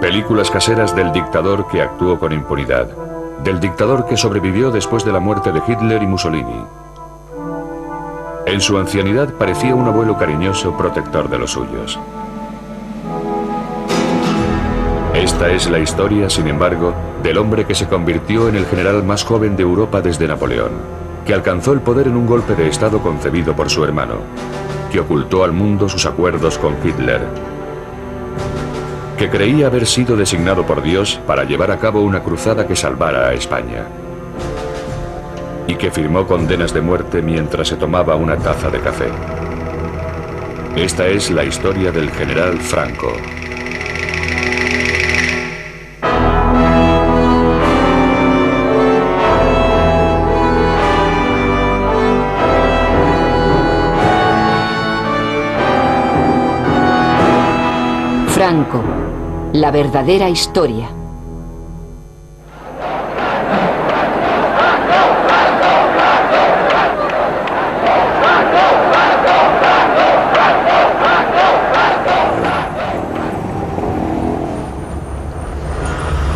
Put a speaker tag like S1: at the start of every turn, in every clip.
S1: Películas caseras del dictador que actuó con impunidad, del dictador que sobrevivió después de la muerte de Hitler y Mussolini. En su ancianidad parecía un abuelo cariñoso, protector de los suyos. Esta es la historia, sin embargo, del hombre que se convirtió en el general más joven de Europa desde Napoleón, que alcanzó el poder en un golpe de Estado concebido por su hermano, que ocultó al mundo sus acuerdos con Hitler, que creía haber sido designado por Dios para llevar a cabo una cruzada que salvara a España, y que firmó condenas de muerte mientras se tomaba una taza de café. Esta es la historia del general Franco.
S2: Franco, la verdadera historia.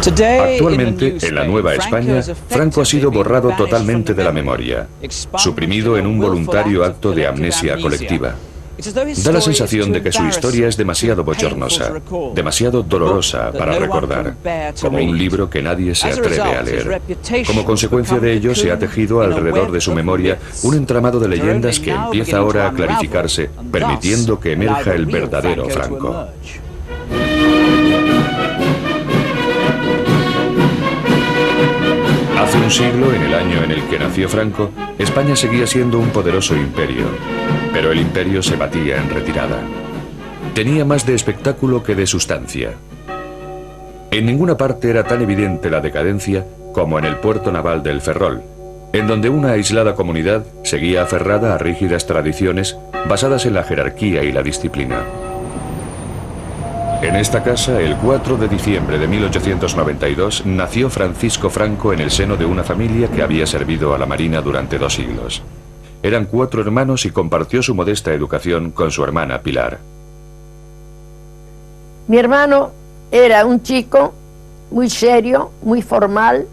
S1: Actualmente, en la Nueva España, Franco ha sido borrado totalmente de la memoria, suprimido en un voluntario acto de amnesia colectiva. Da la sensación de que su historia es demasiado bochornosa, demasiado dolorosa para recordar, como un libro que nadie se atreve a leer. Como consecuencia de ello, se ha tejido alrededor de su memoria un entramado de leyendas que empieza ahora a clarificarse, permitiendo que emerja el verdadero Franco. Hace un siglo, en el año en el que nació Franco, España seguía siendo un poderoso imperio, pero el imperio se batía en retirada. Tenía más de espectáculo que de sustancia. En ninguna parte era tan evidente la decadencia como en el puerto naval del Ferrol, en donde una aislada comunidad seguía aferrada a rígidas tradiciones basadas en la jerarquía y la disciplina. En esta casa, el 4 de diciembre de 1892, nació Francisco Franco en el seno de una familia que había servido a la Marina durante 2 siglos. Eran 4 hermanos y compartió su modesta educación con su hermana Pilar.
S3: Mi hermano era un chico muy serio, muy formal,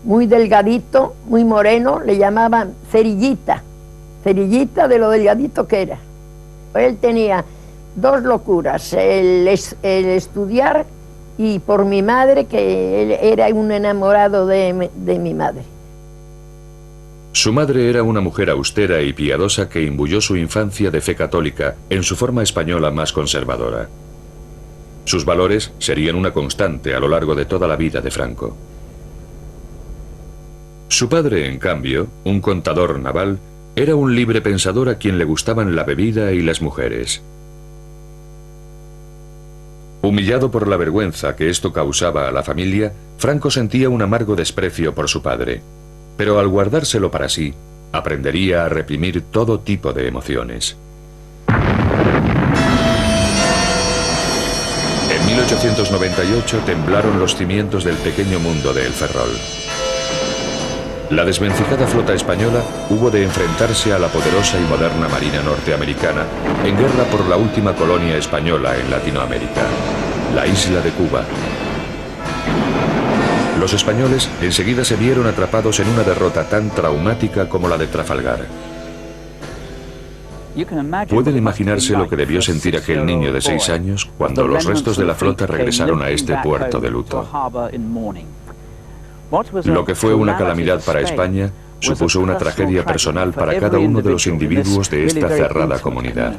S3: muy delgadito, muy moreno, le llamaban cerillita, cerillita de lo delgadito que era. Él tenía 2 locuras, el estudiar y por mi madre, que él era un enamorado de mi madre.
S1: Su madre era una mujer austera y piadosa que imbuyó su infancia de fe católica en su forma española más conservadora. Sus valores serían una constante a lo largo de toda la vida de Franco. Su padre, en cambio, un contador naval, era un libre pensador a quien le gustaban la bebida y las mujeres. Humillado por la vergüenza que esto causaba a la familia, Franco sentía un amargo desprecio por su padre, pero al guardárselo para sí, aprendería a reprimir todo tipo de emociones. En 1898 temblaron los cimientos del pequeño mundo de El Ferrol. La desvencijada flota española hubo de enfrentarse a la poderosa y moderna marina norteamericana en guerra por la última colonia española en Latinoamérica, la isla de Cuba. Los españoles enseguida se vieron atrapados en una derrota tan traumática como la de Trafalgar. ¿Pueden imaginarse lo que debió sentir aquel niño de 6 años cuando los restos de la flota regresaron a este puerto de luto? Lo que fue una calamidad para España supuso una tragedia personal para cada uno de los individuos de esta cerrada comunidad.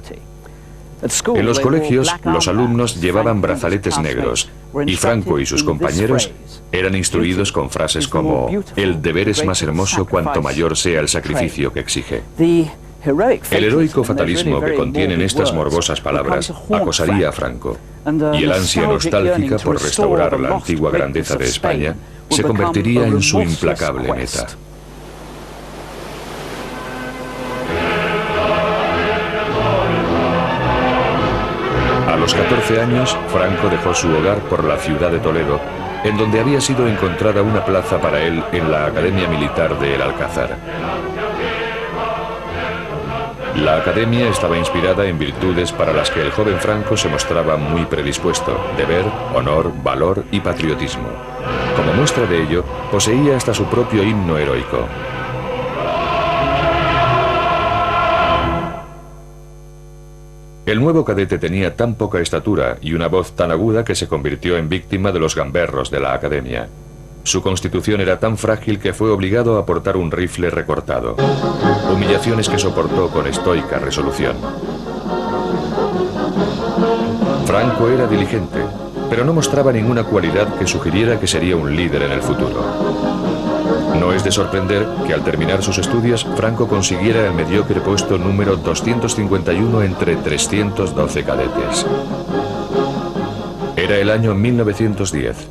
S1: En los colegios, los alumnos llevaban brazaletes negros y Franco y sus compañeros eran instruidos con frases como «El deber es más hermoso cuanto mayor sea el sacrificio que exige». El heroico fatalismo que contienen estas morbosas palabras acosaría a Franco, y el ansia nostálgica por restaurar la antigua grandeza de España se convertiría en su implacable meta. A los 14 años, Franco dejó su hogar por la ciudad de Toledo, en donde había sido encontrada una plaza para él en la Academia Militar de El Alcázar. La academia estaba inspirada en virtudes para las que el joven Franco se mostraba muy predispuesto: deber, honor, valor y patriotismo. Como muestra de ello, poseía hasta su propio himno heroico. El nuevo cadete tenía tan poca estatura y una voz tan aguda que se convirtió en víctima de los gamberros de la academia. Su constitución era tan frágil que fue obligado a portar un rifle recortado. Humillaciones que soportó con estoica resolución. Franco era diligente, pero no mostraba ninguna cualidad que sugiriera que sería un líder en el futuro. No es de sorprender que al terminar sus estudios, Franco consiguiera el mediocre puesto número 251 entre 312 cadetes. Era el año 1910.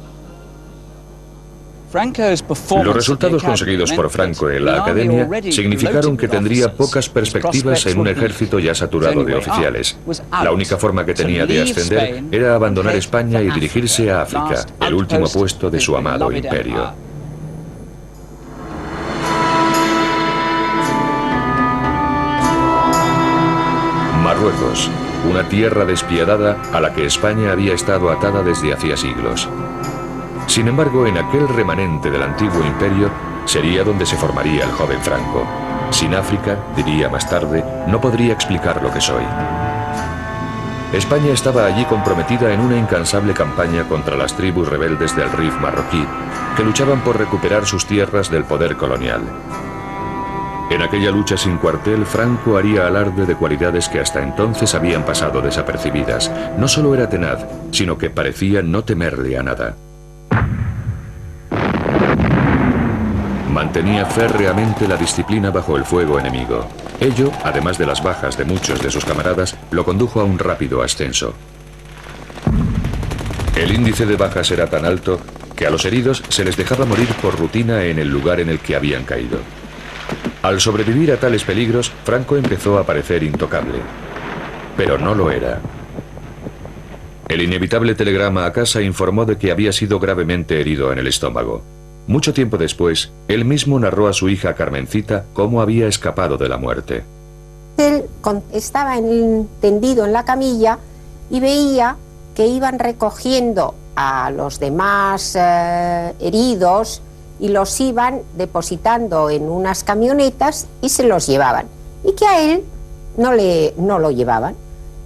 S1: Los resultados conseguidos por Franco en la academia significaron que tendría pocas perspectivas en un ejército ya saturado de oficiales. La única forma que tenía de ascender era abandonar España y dirigirse a África, el último puesto de su amado imperio. Marruecos, una tierra despiadada a la que España había estado atada desde hacía siglos. Sin embargo, en aquel remanente del antiguo imperio sería donde se formaría el joven Franco. Sin África, diría más tarde, no podría explicar lo que soy. España estaba allí comprometida en una incansable campaña contra las tribus rebeldes del Rif marroquí, que luchaban por recuperar sus tierras del poder colonial. En aquella lucha sin cuartel, Franco haría alarde de cualidades que hasta entonces habían pasado desapercibidas. No solo era tenaz, sino que parecía no temerle a nada. Mantenía férreamente la disciplina bajo el fuego enemigo. Ello, además de las bajas de muchos de sus camaradas, lo condujo a un rápido ascenso. El índice de bajas era tan alto que a los heridos se les dejaba morir por rutina en el lugar en el que habían caído. Al sobrevivir a tales peligros, Franco empezó a parecer intocable. Pero no lo era. El inevitable telegrama a casa informó de que había sido gravemente herido en el estómago. Mucho tiempo después, él mismo narró a su hija Carmencita cómo había escapado de la muerte.
S4: Él estaba tendido en la camilla y veía que iban recogiendo a los demás heridos y los iban depositando en unas camionetas y se los llevaban. Y que a él no lo llevaban.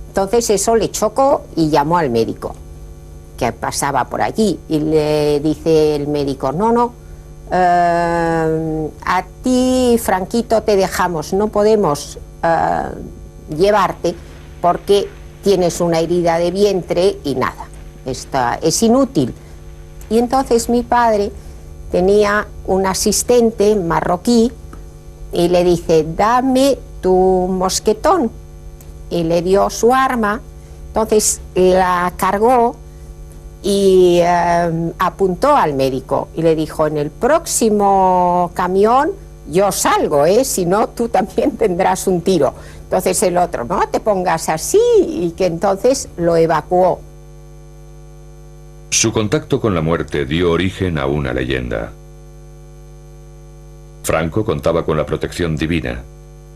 S4: Entonces eso le chocó y llamó al médico que pasaba por allí y le dice el médico: no, a ti, Franquito, te dejamos, no podemos llevarte porque tienes una herida de vientre y nada, es inútil. Y entonces mi padre tenía un asistente marroquí y le dice: dame tu mosquetón, y le dio su arma. Entonces la cargó y apuntó al médico y le dijo: en el próximo camión yo salgo, si no tú también tendrás un tiro. Entonces el otro: no te pongas así, y que entonces lo evacuó.
S1: Su contacto con la muerte dio origen a una leyenda. Franco contaba con la protección divina.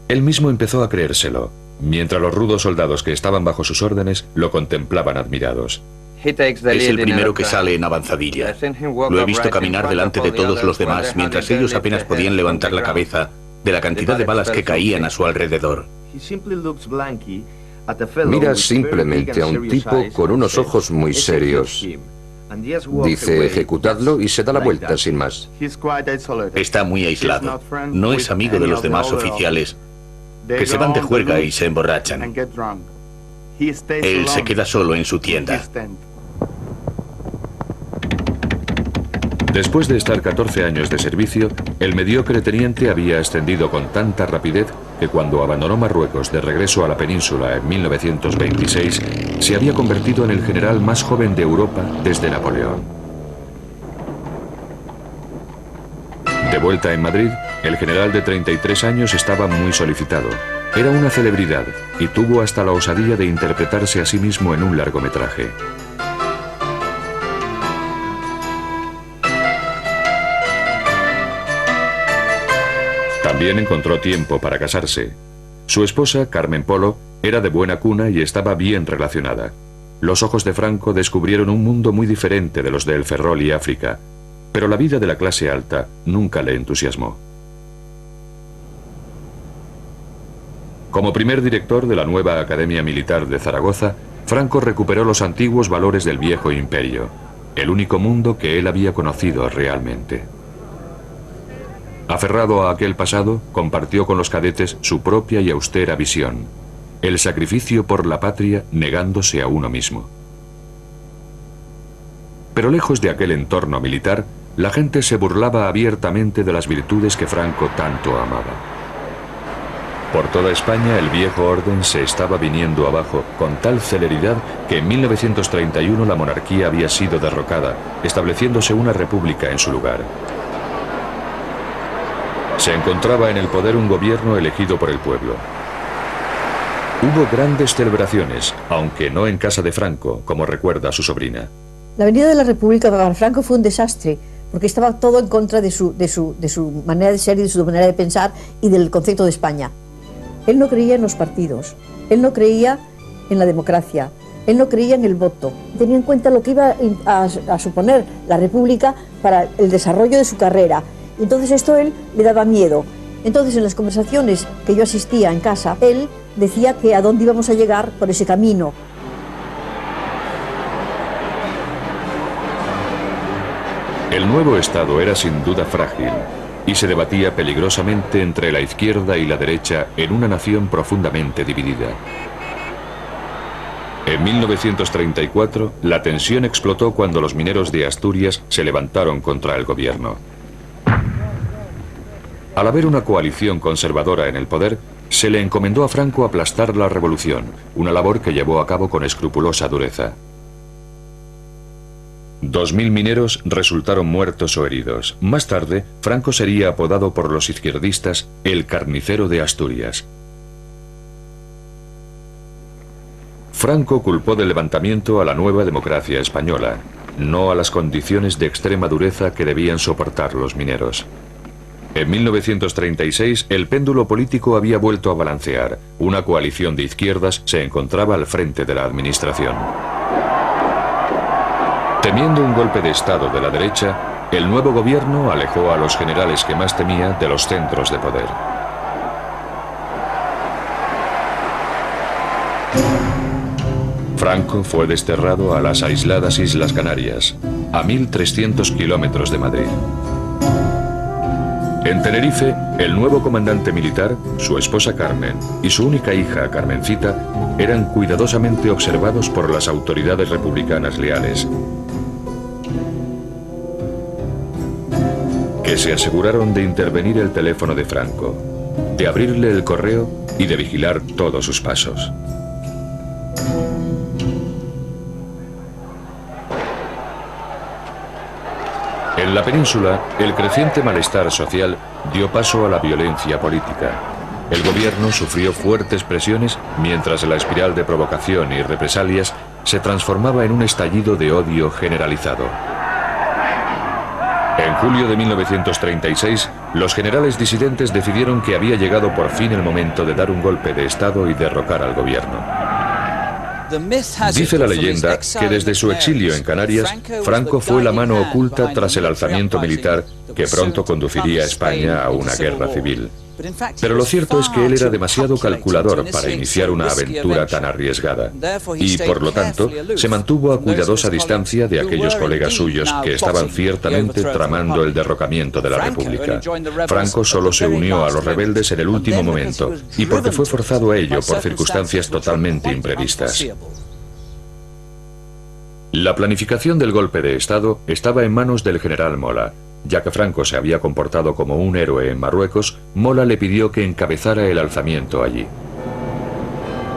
S1: Él mismo empezó a creérselo, mientras los rudos soldados que estaban bajo sus órdenes lo contemplaban admirados.
S5: Es el primero que sale en avanzadilla. Lo he visto caminar delante de todos los demás mientras ellos apenas podían levantar la cabeza de la cantidad de balas que caían a su alrededor.
S6: Mira simplemente a un tipo con unos ojos muy serios. Dice: ejecutadlo, y se da la vuelta sin más.
S5: Está muy aislado. No es amigo de los demás oficiales, que se van de juerga y se emborrachan. Él se queda solo en su tienda.
S1: Después de estar 14 años de servicio, el mediocre teniente había ascendido con tanta rapidez que cuando abandonó Marruecos de regreso a la península en 1926, se había convertido en el general más joven de Europa desde Napoleón. De vuelta en Madrid, el general de 33 años estaba muy solicitado. Era una celebridad y tuvo hasta la osadía de interpretarse a sí mismo en un largometraje. También encontró tiempo para casarse. Su esposa, Carmen Polo, era de buena cuna y estaba bien relacionada. Los ojos de Franco descubrieron un mundo muy diferente de los de El Ferrol y África, pero la vida de la clase alta nunca le entusiasmó. Como primer director de la nueva Academia Militar de Zaragoza, Franco recuperó los antiguos valores del viejo imperio, el único mundo que él había conocido realmente. Aferrado a aquel pasado, compartió con los cadetes su propia y austera visión, el sacrificio por la patria negándose a uno mismo. Pero lejos de aquel entorno militar, la gente se burlaba abiertamente de las virtudes que Franco tanto amaba. Por toda España el viejo orden se estaba viniendo abajo con tal celeridad que en 1931 la monarquía había sido derrocada, estableciéndose una república en su lugar. Se encontraba en el poder un gobierno elegido por el pueblo. Hubo grandes celebraciones, aunque no en casa de Franco, como recuerda su sobrina.
S7: La venida de la República para Franco fue un desastre, porque estaba todo en contra de su manera de ser y de su manera de pensar y del concepto de España. Él no creía en los partidos, él no creía en la democracia, él no creía en el voto. Tenía en cuenta lo que iba a suponer la República para el desarrollo de su carrera. Entonces esto a él le daba miedo. Entonces en las conversaciones que yo asistía en casa, él decía que a dónde íbamos a llegar por ese camino.
S1: El nuevo Estado era sin duda frágil y se debatía peligrosamente entre la izquierda y la derecha en una nación profundamente dividida. En 1934, la tensión explotó cuando los mineros de Asturias se levantaron contra el gobierno. Al haber una coalición conservadora en el poder, se le encomendó a Franco aplastar la revolución, una labor que llevó a cabo con escrupulosa dureza. 2000 mineros resultaron muertos o heridos. Más tarde, Franco sería apodado por los izquierdistas el carnicero de Asturias. Franco culpó del levantamiento a la nueva democracia española, no a las condiciones de extrema dureza que debían soportar los mineros. En 1936, el péndulo político había vuelto a balancear. Una coalición de izquierdas se encontraba al frente de la administración. Temiendo un golpe de Estado de la derecha, el nuevo gobierno alejó a los generales que más temía de los centros de poder. Franco fue desterrado a las aisladas Islas Canarias, a 1.300 kilómetros de Madrid. En Tenerife, el nuevo comandante militar, su esposa Carmen y su única hija, Carmencita, eran cuidadosamente observados por las autoridades republicanas leales, que se aseguraron de intervenir el teléfono de Franco, de abrirle el correo y de vigilar todos sus pasos. En la península, el creciente malestar social dio paso a la violencia política. El gobierno sufrió fuertes presiones mientras la espiral de provocación y represalias se transformaba en un estallido de odio generalizado. En julio de 1936, los generales disidentes decidieron que había llegado por fin el momento de dar un golpe de Estado y derrocar al gobierno. Dice la leyenda que desde su exilio en Canarias, Franco fue la mano oculta tras el alzamiento militar que pronto conduciría a España a una guerra civil. Pero lo cierto es que él era demasiado calculador para iniciar una aventura tan arriesgada y, por lo tanto, se mantuvo a cuidadosa distancia de aquellos colegas suyos que estaban ciertamente tramando el derrocamiento de la República. Franco solo se unió a los rebeldes en el último momento y porque fue forzado a ello por circunstancias totalmente imprevistas. La planificación del golpe de Estado estaba en manos del general Mola. Ya que Franco se había comportado como un héroe en Marruecos, Mola le pidió que encabezara el alzamiento allí.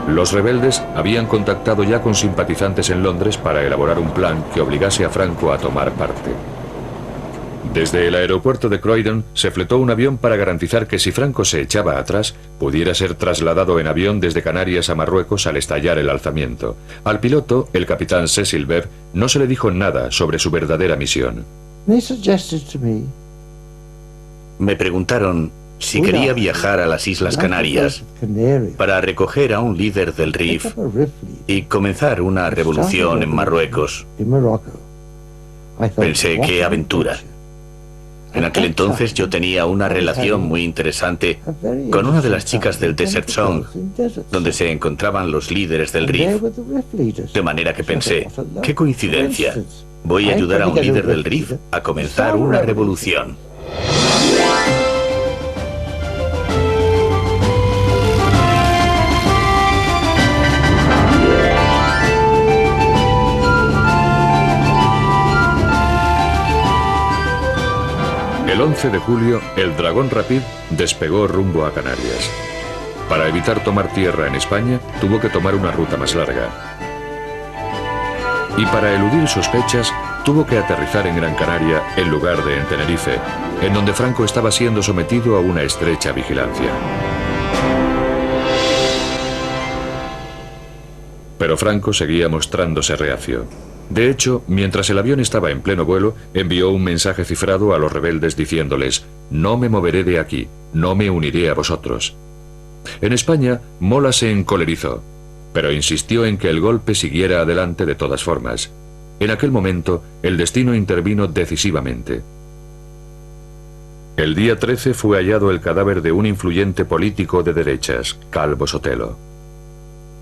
S1: Los rebeldes habían contactado ya con simpatizantes en Londres para elaborar un plan que obligase a Franco a tomar parte. Desde el aeropuerto de Croydon se fletó un avión para garantizar que si Franco se echaba atrás, pudiera ser trasladado en avión desde Canarias a Marruecos al estallar el alzamiento. Al piloto, el capitán Cecil Webb, no se le dijo nada sobre su verdadera misión.
S5: Me preguntaron si quería viajar a las Islas Canarias para recoger a un líder del RIF y comenzar una revolución en Marruecos. Pensé, qué aventura. En aquel entonces yo tenía una relación muy interesante con una de las chicas del Desert Song, donde se encontraban los líderes del RIF. De manera que pensé, qué coincidencia, voy a ayudar a un líder del RIF a comenzar una revolución.
S1: El 11 de julio, el Dragón Rapid despegó rumbo a Canarias. Para evitar tomar tierra en España, tuvo que tomar una ruta más larga. Y para eludir sospechas, tuvo que aterrizar en Gran Canaria en lugar de en Tenerife, en donde Franco estaba siendo sometido a una estrecha vigilancia. Pero Franco seguía mostrándose reacio. De hecho, mientras el avión estaba en pleno vuelo, envió un mensaje cifrado a los rebeldes diciéndoles: «No me moveré de aquí, no me uniré a vosotros». En España, Mola se encolerizó, pero insistió en que el golpe siguiera adelante de todas formas. En aquel momento, el destino intervino decisivamente. El día 13 fue hallado el cadáver de un influyente político de derechas, Calvo Sotelo.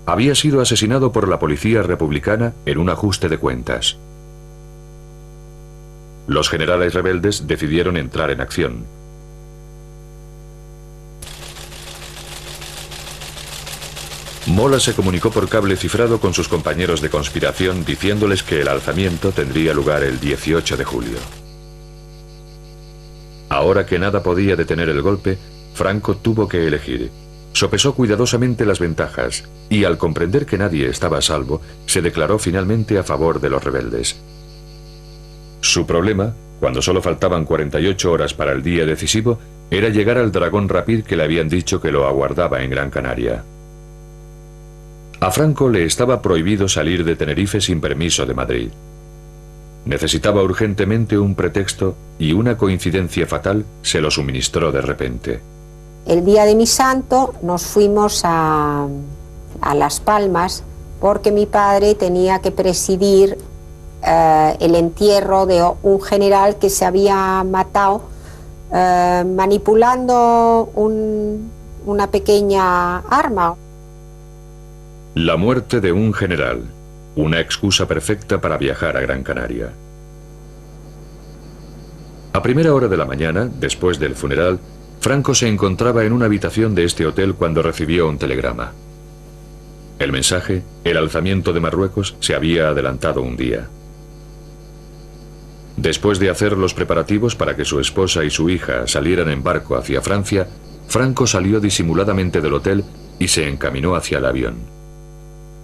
S1: Había sido asesinado por la policía republicana en un ajuste de cuentas. Los generales rebeldes decidieron entrar en acción. Mola se comunicó por cable cifrado con sus compañeros de conspiración diciéndoles que el alzamiento tendría lugar el 18 de julio. Ahora que nada podía detener el golpe, Franco tuvo que elegir. Sopesó cuidadosamente las ventajas y, al comprender que nadie estaba a salvo, se declaró finalmente a favor de los rebeldes. Su problema, cuando solo faltaban 48 horas para el día decisivo, era llegar al Dragón Rapid que le habían dicho que lo aguardaba en Gran Canaria. A Franco le estaba prohibido salir de Tenerife sin permiso de Madrid. Necesitaba urgentemente un pretexto y una coincidencia fatal se lo suministró de repente.
S4: El día de mi santo nos fuimos a Las Palmas porque mi padre tenía que presidir el entierro de un general que se había matado manipulando una pequeña arma.
S1: La muerte de un general, una excusa perfecta para viajar a Gran Canaria. A primera hora de la mañana, después del funeral, Franco se encontraba en una habitación de este hotel cuando recibió un telegrama. El mensaje, el alzamiento de Marruecos, se había adelantado un día. Después de hacer los preparativos para que su esposa y su hija salieran en barco hacia Francia, Franco salió disimuladamente del hotel y se encaminó hacia el avión.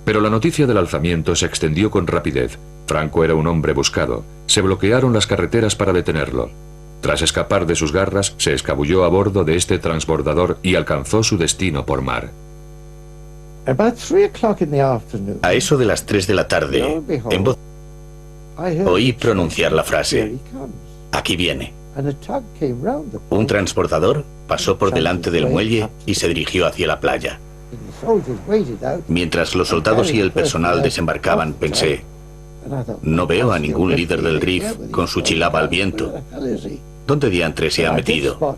S1: Pero la noticia del alzamiento se extendió con rapidez. Franco era un hombre buscado. Se bloquearon las carreteras para detenerlo. Tras escapar de sus garras, se escabulló a bordo de este transbordador y alcanzó su destino por mar.
S5: A eso de las 3 de la tarde, en voz oí pronunciar la frase: «Aquí viene». Un transbordador pasó por delante del muelle y se dirigió hacia la playa. Mientras los soldados y el personal desembarcaban, pensé: no veo a ningún líder del RIF con su chilaba al viento. ¿Dónde diantre se ha metido?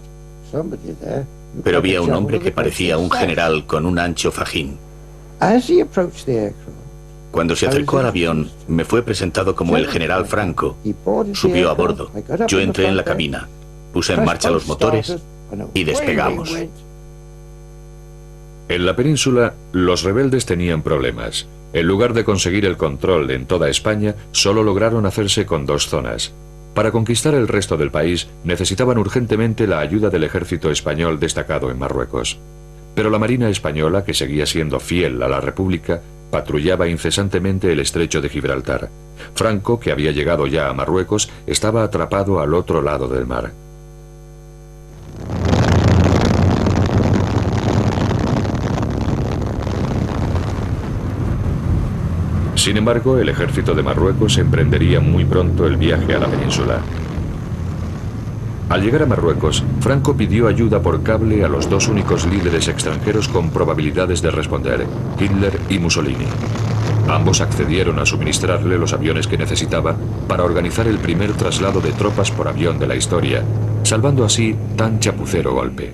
S5: Pero vi a un hombre que parecía un general con un ancho fajín. Cuando se acercó al avión, me fue presentado como el general Franco. Subió a bordo. Yo entré en la cabina, puse en marcha los motores y despegamos.
S1: En la península, los rebeldes tenían problemas. En lugar de conseguir el control en toda España, solo lograron hacerse con 2 zonas. Para conquistar el resto del país, necesitaban urgentemente la ayuda del ejército español destacado en Marruecos. Pero la Marina española, que seguía siendo fiel a la República, patrullaba incesantemente el estrecho de Gibraltar. Franco, que había llegado ya a Marruecos, estaba atrapado al otro lado del mar. Sin embargo, el ejército de Marruecos emprendería muy pronto el viaje a la península. Al llegar a Marruecos, Franco pidió ayuda por cable a los dos únicos líderes extranjeros con probabilidades de responder, Hitler y Mussolini. Ambos accedieron a suministrarle los aviones que necesitaba para organizar el primer traslado de tropas por avión de la historia, salvando así tan chapucero golpe.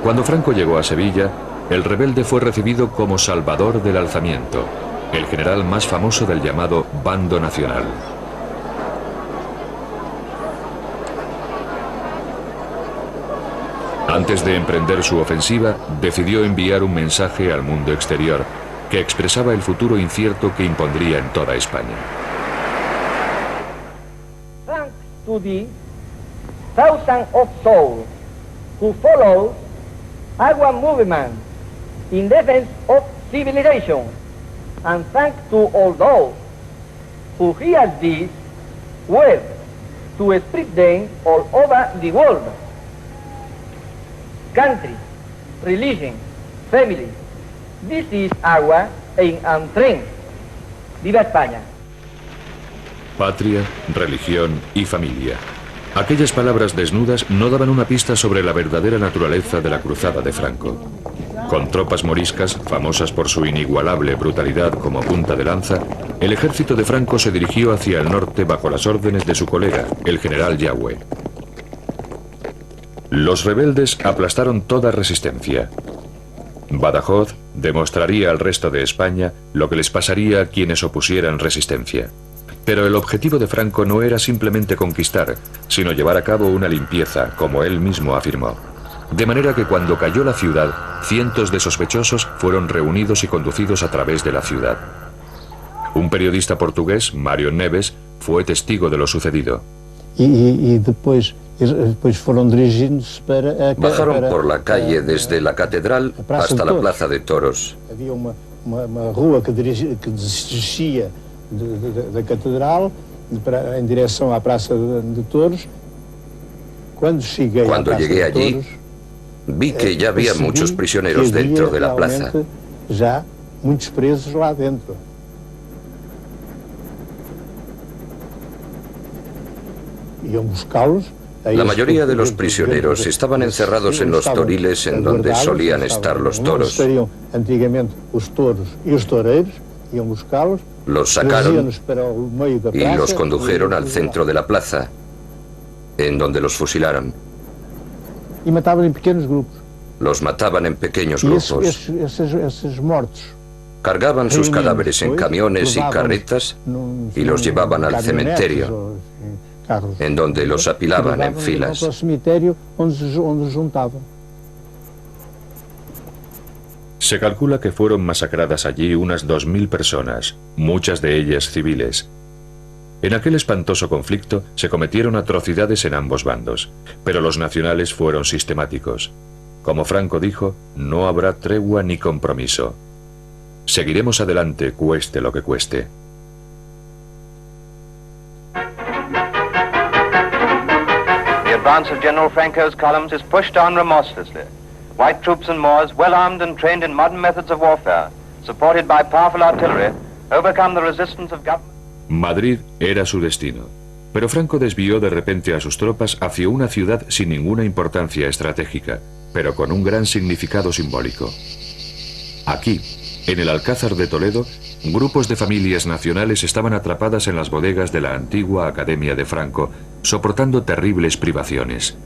S1: Cuando Franco llegó a Sevilla, el rebelde fue recibido como salvador del alzamiento, el general más famoso del llamado Bando Nacional. Antes de emprender su ofensiva, decidió enviar un mensaje al mundo exterior que expresaba el futuro incierto que impondría en toda España.
S8: Thanks to the thousands of souls who follow our movement in defense of civilization, and thanks to all those who hear this word to spread them all over the world. Country, religion, family, this is our aim and strength. ¡Viva España!
S1: Patria, religión y familia. Aquellas palabras desnudas no daban una pista sobre la verdadera naturaleza de la cruzada de Franco. Con tropas moriscas, famosas por su inigualable brutalidad como punta de lanza, el ejército de Franco se dirigió hacia el norte bajo las órdenes de su colega, el general Yagüe. Los rebeldes aplastaron toda resistencia. Badajoz demostraría al resto de España lo que les pasaría a quienes opusieran resistencia. Pero el objetivo de Franco no era simplemente conquistar, sino llevar a cabo una limpieza, como él mismo afirmó. De manera que cuando cayó la ciudad, cientos de sospechosos fueron reunidos y conducidos a través de la ciudad. Un periodista portugués, Mário Neves, fue testigo de lo sucedido.
S6: Bajaron por la calle desde la catedral hasta la plaza de toros.
S9: Había una rua que descia da catedral en dirección a la plaza de toros.
S6: Cuando llegué allí, vi que ya había muchos prisioneros dentro de la plaza.
S9: Ya muchos presos lá dentro. Iam buscá-los.
S6: La mayoría de los prisioneros estaban encerrados en los toriles en donde solían estar los toros.
S9: Antiguamente los toros y los toreros iban buscarlos.
S6: Los sacaron y los condujeron al centro de la plaza, en donde los fusilaron.
S9: Y mataban en pequeños grupos.
S6: Los mataban en pequeños grupos.
S9: Esos muertos
S6: cargaban sus cadáveres en camiones y carretas y los llevaban al cementerio, en donde los apilaban en filas.
S1: Se calcula que fueron masacradas allí unas 2000 personas, muchas de ellas civiles. En aquel espantoso conflicto se cometieron atrocidades en ambos bandos, pero los nacionales fueron sistemáticos. Como Franco dijo, no habrá tregua ni compromiso. Seguiremos adelante, cueste lo que cueste.
S10: The advance of General Franco's columns is pushed on remorselessly. White troops and Moors, well armed and trained in modern methods of warfare, supported by powerful artillery, overcome the resistance of government.
S1: Madrid era su destino, pero Franco desvió de repente a sus tropas hacia una ciudad sin ninguna importancia estratégica, pero con un gran significado simbólico. Aquí, en el Alcázar de Toledo, grupos de familias nacionales estaban atrapadas en las bodegas de la antigua Academia de Franco, soportando terribles privaciones.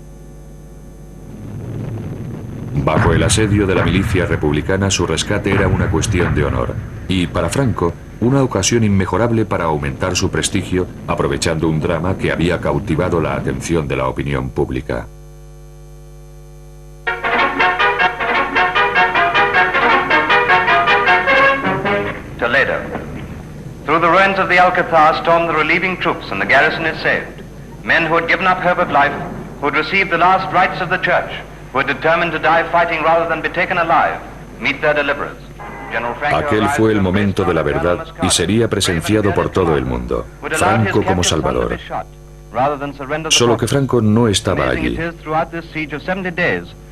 S1: Bajo el asedio de la milicia republicana, su rescate era una cuestión de honor, y para Franco, una ocasión inmejorable para aumentar su prestigio, aprovechando un drama que había cautivado la atención de la opinión pública.
S10: Toledo. Through the ruins of the Alcazar stormed the relieving troops and the garrison is saved. Men who had given up hope of life, who had received the last rites of the church, who had determined to die fighting rather than be taken alive, meet their deliverers.
S1: Aquel fue el momento de la verdad y sería presenciado por todo el mundo. Franco como Salvador. Solo que Franco no estaba allí.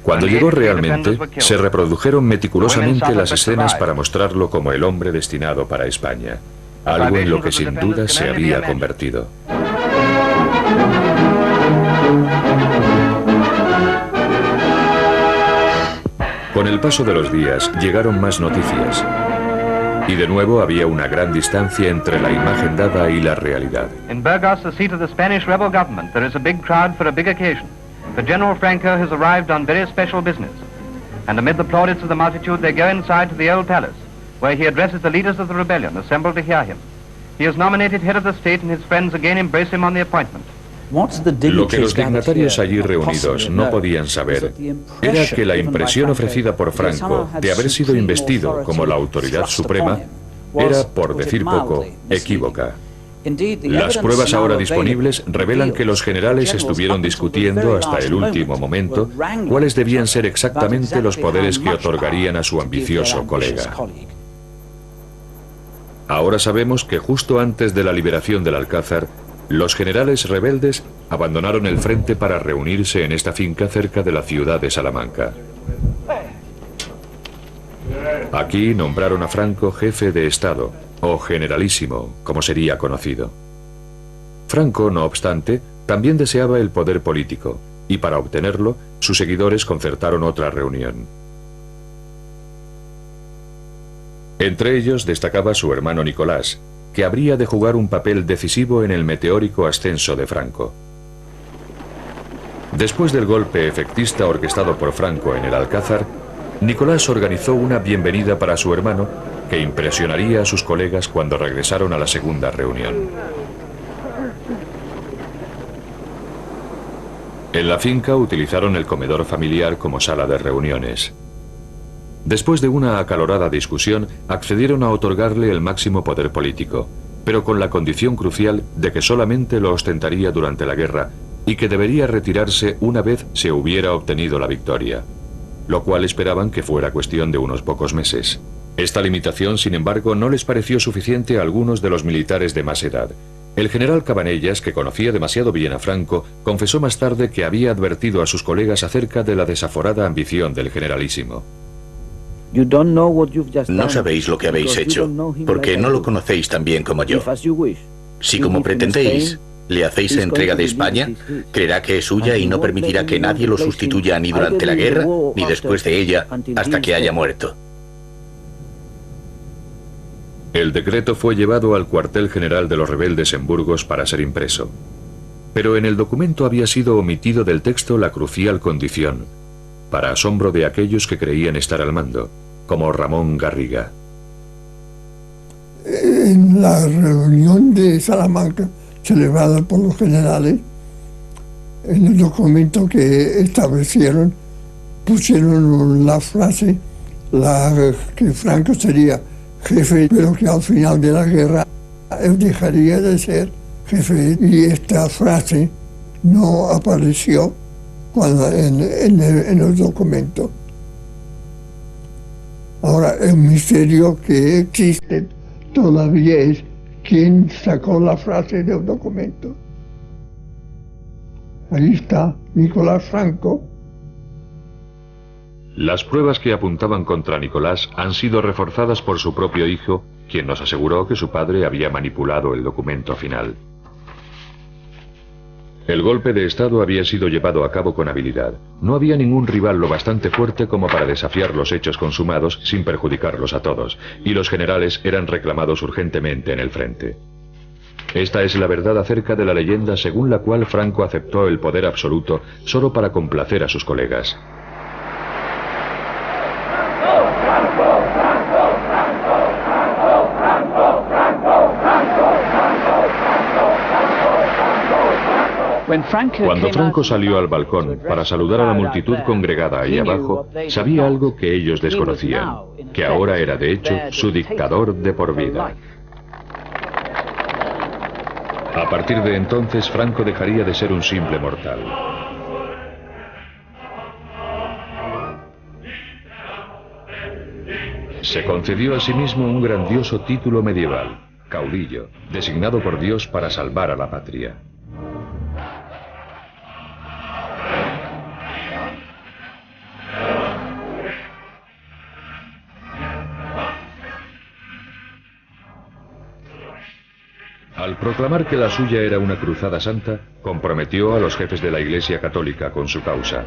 S1: Cuando llegó realmente, se reprodujeron meticulosamente las escenas para mostrarlo como el hombre destinado para España. algo en lo que sin duda se había convertido. Con el paso de los días llegaron más noticias. Y de nuevo había una gran distancia entre la imagen dada y la realidad.
S10: In Burgos, the seat of the Spanish rebel government, there is a big crowd for a big occasion. For General Franco has arrived on very special business. And amid the plaudits of the multitude, they go inside to the old palace, where he addresses the leaders of the rebellion assembled to hear him. He is nominated head of the state, and his friends again embrace him on the appointment.
S1: Lo que los dignatarios allí reunidos no podían saber era que la impresión ofrecida por Franco de haber sido investido como la autoridad suprema era, por decir poco, equívoca. Las pruebas ahora disponibles revelan que los generales estuvieron discutiendo hasta el último momento cuáles debían ser exactamente los poderes que otorgarían a su ambicioso colega. Ahora sabemos que justo antes de la liberación del Alcázar, los generales rebeldes abandonaron el frente para reunirse en esta finca cerca de la ciudad de Salamanca. Aquí nombraron a Franco jefe de Estado, o generalísimo, como sería conocido. Franco, no obstante, también deseaba el poder político, y para obtenerlo, sus seguidores concertaron otra reunión. Entre ellos destacaba su hermano Nicolás, que habría de jugar un papel decisivo en el meteórico ascenso de Franco. Después del golpe efectista orquestado por Franco en el Alcázar, Nicolás organizó una bienvenida para su hermano que impresionaría a sus colegas cuando regresaron a la segunda reunión. En la finca utilizaron el comedor familiar como sala de reuniones. Después de una acalorada discusión, accedieron a otorgarle el máximo poder político, pero con la condición crucial de que solamente lo ostentaría durante la guerra y que debería retirarse una vez se hubiera obtenido la victoria, lo cual esperaban que fuera cuestión de unos pocos meses. Esta limitación, sin embargo, no les pareció suficiente a algunos de los militares de más edad. El general Cabanellas, que conocía demasiado bien a Franco, confesó más tarde que había advertido a sus colegas acerca de la desaforada ambición del generalísimo.
S5: No sabéis lo que habéis hecho, porque no lo conocéis tan bien como yo. Si, como pretendéis, le hacéis entrega de España, creerá que es suya y no permitirá que nadie lo sustituya ni durante la guerra, ni después de ella, hasta que haya muerto.
S1: El decreto fue llevado al cuartel general de los rebeldes en Burgos para ser impreso. Pero en el documento había sido omitido del texto la crucial condición, para asombro de aquellos que creían estar al mando, como Ramón Garriga.
S11: En la reunión de Salamanca, celebrada por los generales, en el documento que establecieron, pusieron la frase que Franco sería jefe, pero que al final de la guerra él dejaría de ser jefe, y esta frase no apareció en el documento. Ahora, el misterio que existe todavía es quién sacó la frase del documento. Ahí está, Nicolás Franco.
S1: Las pruebas que apuntaban contra Nicolás han sido reforzadas por su propio hijo, quien nos aseguró que su padre había manipulado el documento final. El golpe de Estado había sido llevado a cabo con habilidad. No había ningún rival lo bastante fuerte como para desafiar los hechos consumados sin perjudicarlos a todos, y los generales eran reclamados urgentemente en el frente. Esta es la verdad acerca de la leyenda según la cual Franco aceptó el poder absoluto solo para complacer a sus colegas. Cuando Franco salió al balcón para saludar a la multitud congregada ahí abajo, sabía algo que ellos desconocían, que ahora era de hecho su dictador de por vida. A partir de entonces, Franco dejaría de ser un simple mortal. Se concedió a sí mismo un grandioso título medieval, caudillo, designado por Dios para salvar a la patria. Al proclamar que la suya era una cruzada santa, comprometió a los jefes de la Iglesia Católica con su causa.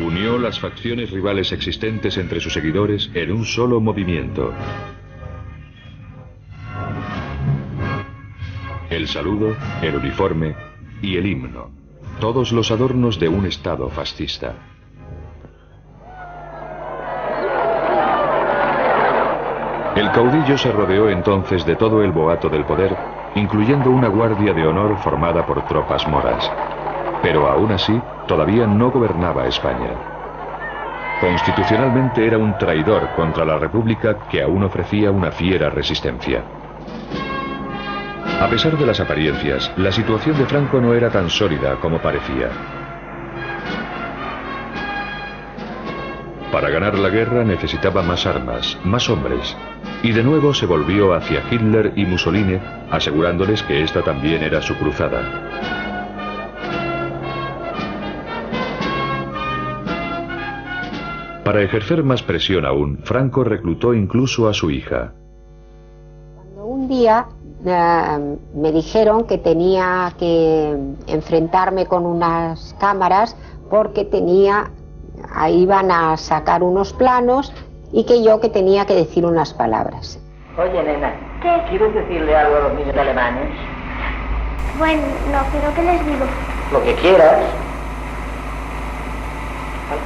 S1: Unió las facciones rivales existentes entre sus seguidores en un solo movimiento. El saludo, el uniforme y el himno, todos los adornos de un Estado fascista. El caudillo se rodeó entonces de todo el boato del poder, incluyendo una guardia de honor formada por tropas moras. Pero aún así, todavía no gobernaba España. Constitucionalmente era un traidor contra la República que aún ofrecía una fiera resistencia. A pesar de las apariencias, la situación de Franco no era tan sólida como parecía. Para ganar la guerra necesitaba más armas, más hombres, y de nuevo se volvió hacia Hitler y Mussolini, asegurándoles que esta también era su cruzada. Para ejercer más presión aún, Franco reclutó incluso a su hija.
S4: Cuando un día me dijeron que tenía que enfrentarme con unas cámaras porque iban a sacar unos planos y que tenía que decir unas palabras.
S12: Oye, nena, ¿qué? ¿Quieres decirle algo a los niños alemanes?
S13: Bueno, no, pero ¿qué les digo?
S12: Lo que quieras.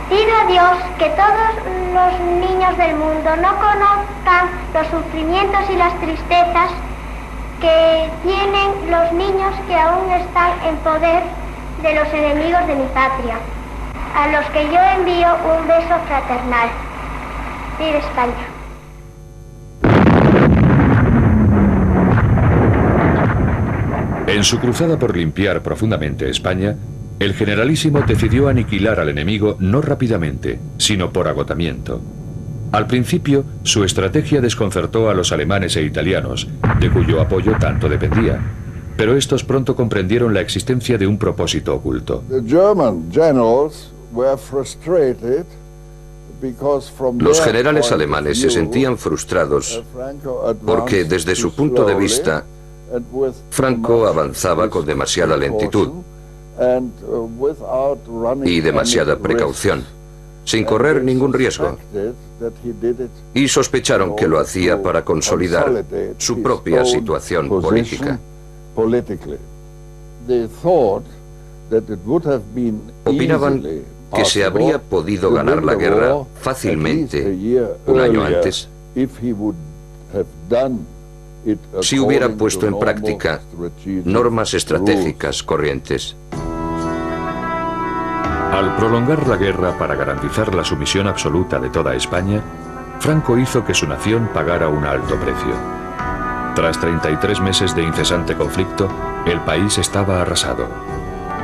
S13: Pido a Dios que todos los niños del mundo no conozcan los sufrimientos y las tristezas que tienen los niños que aún están en poder de los enemigos de mi patria, a los que yo envío un beso fraternal. ¡Viva España!
S1: En su cruzada por limpiar profundamente España, el generalísimo decidió aniquilar al enemigo no rápidamente, sino por agotamiento. Al principio, su estrategia desconcertó a los alemanes e italianos, de cuyo apoyo tanto dependía. Pero estos pronto comprendieron la existencia de un propósito oculto.
S6: Los generales alemanes se sentían frustrados porque, desde su punto de vista, Franco avanzaba con demasiada lentitud y demasiada precaución, sin correr ningún riesgo, y sospecharon que lo hacía para consolidar su propia situación política. Opinaban que se habría podido ganar la guerra fácilmente un año antes si hubiera puesto en práctica normas estratégicas corrientes.
S1: Al prolongar la guerra para garantizar la sumisión absoluta de toda España, Franco hizo que su nación pagara un alto precio. Tras 33 meses de incesante conflicto, el país estaba arrasado.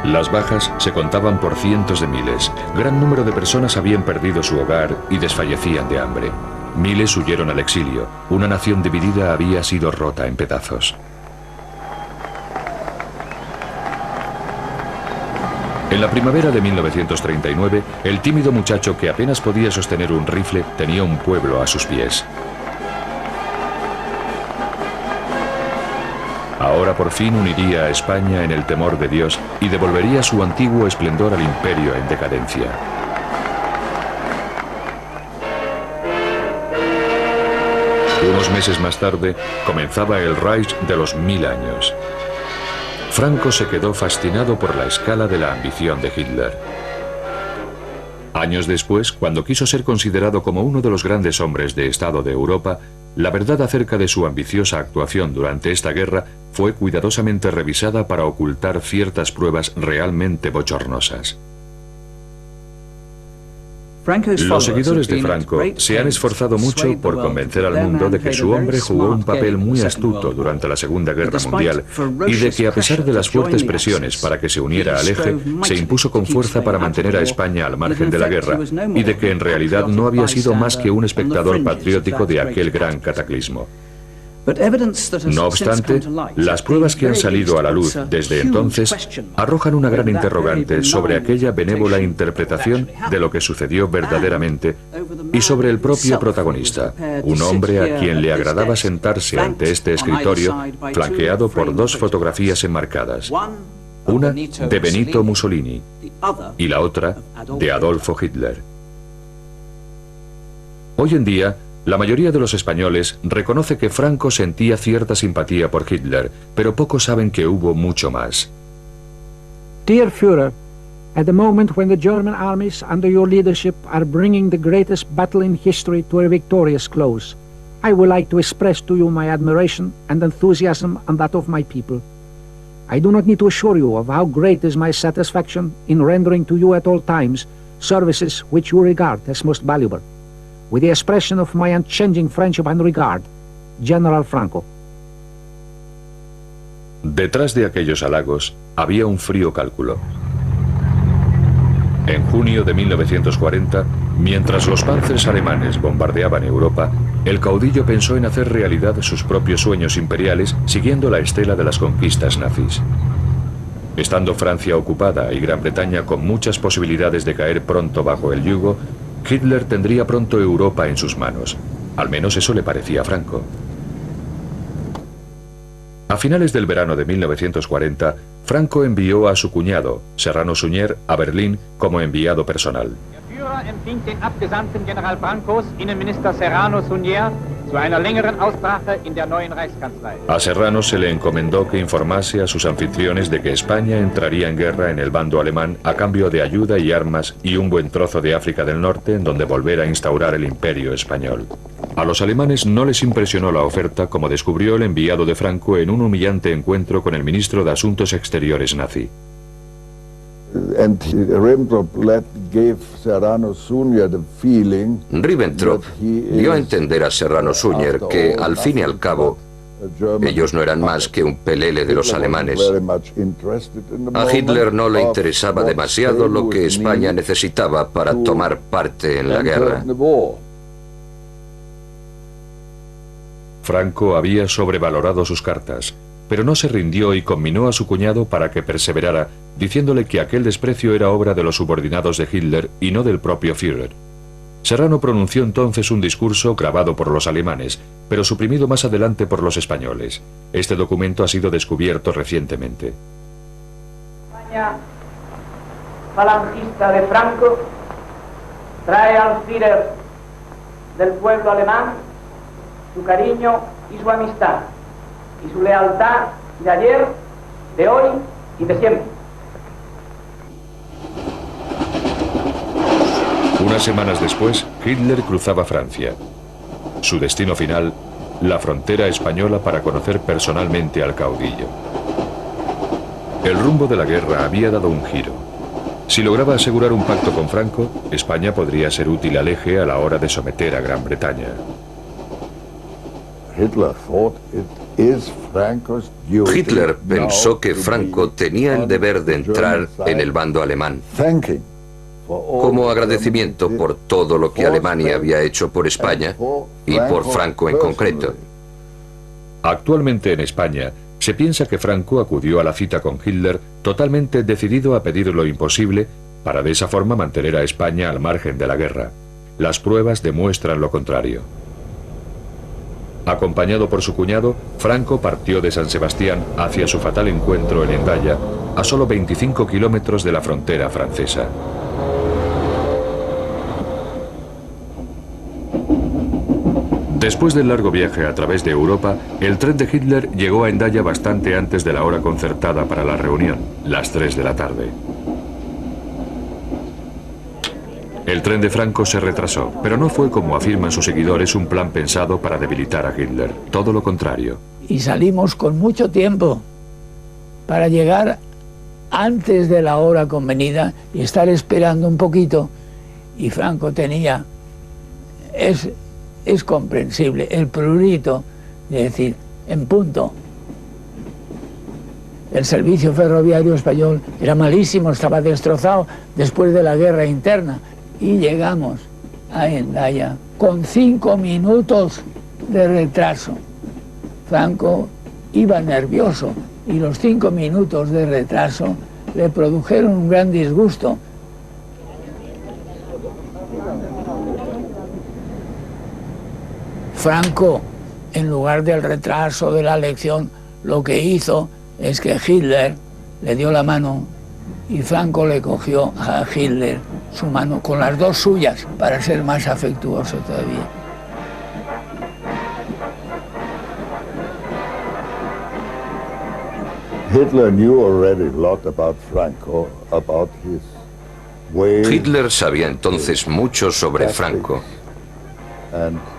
S1: Las bajas se contaban por cientos de miles. Gran número de personas habían perdido su hogar y desfallecían de hambre. Miles huyeron al exilio. Una nación dividida había sido rota en pedazos. En la primavera de 1939, el tímido muchacho que apenas podía sostener un rifle tenía un pueblo a sus pies. Ahora por fin uniría a España en el temor de Dios y devolvería su antiguo esplendor al imperio en decadencia. Unos meses más tarde, comenzaba el Reich de los 1000 años. Franco se quedó fascinado por la escala de la ambición de Hitler. Años después, cuando quiso ser considerado como uno de los grandes hombres de Estado de Europa, la verdad acerca de su ambiciosa actuación durante esta guerra fue cuidadosamente revisada para ocultar ciertas pruebas realmente bochornosas. Los seguidores de Franco se han esforzado mucho por convencer al mundo de que su hombre jugó un papel muy astuto durante la Segunda Guerra Mundial y de que, a pesar de las fuertes presiones para que se uniera al eje, se impuso con fuerza para mantener a España al margen de la guerra y de que en realidad no había sido más que un espectador patriótico de aquel gran cataclismo. No obstante, las pruebas que han salido a la luz desde entonces arrojan una gran interrogante sobre aquella benévola interpretación de lo que sucedió verdaderamente y sobre el propio protagonista, un hombre a quien le agradaba sentarse ante este escritorio flanqueado por dos fotografías enmarcadas, una de Benito Mussolini y la otra de Adolfo Hitler. Hoy en día, la mayoría de los españoles reconoce que Franco sentía cierta simpatía por Hitler, pero pocos saben que hubo mucho más.
S14: Dear Führer, at the moment when the German armies under your leadership are bringing the greatest battle in history to a victorious close, I would like to express to you my admiration and enthusiasm and that of my people. I do not need to assure you of how great is my satisfaction in rendering to you at all times services which you regard as most valuable. With the expression of my unchanging friendship and regard, General Franco.
S1: Detrás de aquellos halagos había un frío cálculo. En junio de 1940, mientras los panzers alemanes bombardeaban Europa, el caudillo pensó en hacer realidad sus propios sueños imperiales siguiendo la estela de las conquistas nazis. Estando Francia ocupada y Gran Bretaña con muchas posibilidades de caer pronto bajo el yugo, Hitler tendría pronto Europa en sus manos. Al menos eso le parecía a Franco. A finales del verano de 1940, Franco envió a su cuñado, Serrano Suñer, a Berlín como enviado personal. A Serrano se le encomendó que informase a sus anfitriones de que España entraría en guerra en el bando alemán a cambio de ayuda y armas y un buen trozo de África del Norte en donde volver a instaurar el imperio español. A los alemanes no les impresionó la oferta, como descubrió el enviado de Franco en un humillante encuentro con el ministro de Asuntos Exteriores nazi.
S6: Ribbentrop dio a entender a Serrano Suñer que, al fin y al cabo, ellos no eran más que un pelele de los alemanes. A Hitler no le interesaba demasiado lo que España necesitaba para tomar parte en la guerra.
S1: Franco había sobrevalorado sus cartas, pero no se rindió y conminó a su cuñado para que perseverara, diciéndole que aquel desprecio era obra de los subordinados de Hitler y no del propio Führer. Serrano pronunció entonces un discurso grabado por los alemanes, pero suprimido más adelante por los españoles. Este documento ha sido descubierto recientemente.
S8: España falangista de Franco trae al Führer del pueblo alemán su cariño y su amistad y su lealtad de ayer, de hoy y de siempre.
S1: Unas semanas después, Hitler cruzaba Francia. Su destino final, la frontera española para conocer personalmente al caudillo. El rumbo de la guerra había dado un giro. Si lograba asegurar un pacto con Franco, España podría ser útil al eje a la hora de someter a Gran Bretaña.
S6: Hitler pensó que Franco tenía el deber de entrar en el bando alemán, como agradecimiento por todo lo que Alemania había hecho por España y por Franco en concreto.
S1: Actualmente en España se piensa que Franco acudió a la cita con Hitler totalmente decidido a pedir lo imposible para de esa forma mantener a España al margen de la guerra. Las pruebas demuestran lo contrario. Acompañado por su cuñado, Franco partió de San Sebastián hacia su fatal encuentro en Hendaya, a solo 25 kilómetros de la frontera francesa. Después del largo viaje a través de Europa, el tren de Hitler llegó a Hendaya bastante antes de la hora concertada para la reunión, las 3 de la tarde. El tren de Franco se retrasó, pero no fue, como afirman sus seguidores, un plan pensado para debilitar a Hitler. Todo lo contrario.
S15: Y salimos con mucho tiempo para llegar antes de la hora convenida y estar esperando un poquito. Y Franco tenía, es comprensible, el prurito de decir, en punto. El servicio ferroviario español era malísimo, estaba destrozado después de la guerra interna. Y llegamos a Hendaya con 5 minutos de retraso. Franco iba nervioso y los 5 minutos de retraso le produjeron un gran disgusto. Franco, en lugar del retraso de la elección, lo que hizo es que Hitler le dio la mano y Franco le cogió a Hitler su mano con las dos suyas para ser más afectuoso todavía.
S16: Hitler knew already a lot about Franco, about his way.
S6: Hitler sabía entonces mucho sobre Franco,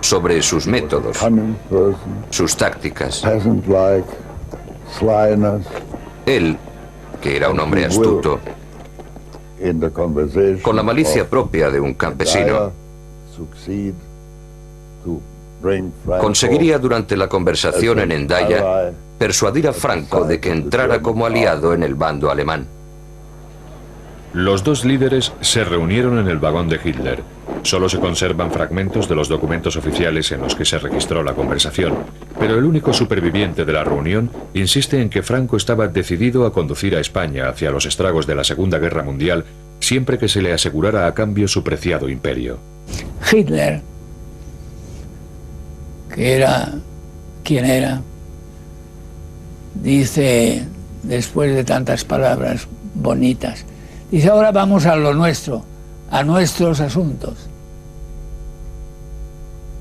S6: sobre sus métodos, sus tácticas. Él, que era un hombre astuto, con la malicia propia de un campesino, conseguiría durante la conversación en Hendaya persuadir a Franco de que entrara como aliado en el bando alemán.
S1: Los dos líderes se reunieron en el vagón de Hitler. Solo se conservan fragmentos de los documentos oficiales en los que se registró la conversación, pero el único superviviente de la reunión insiste en que Franco estaba decidido a conducir a España hacia los estragos de la Segunda Guerra Mundial siempre que se le asegurara a cambio su preciado imperio.
S15: Hitler, que era quien era, dice, después de tantas palabras bonitas, dice: ahora vamos a lo nuestro, a nuestros asuntos.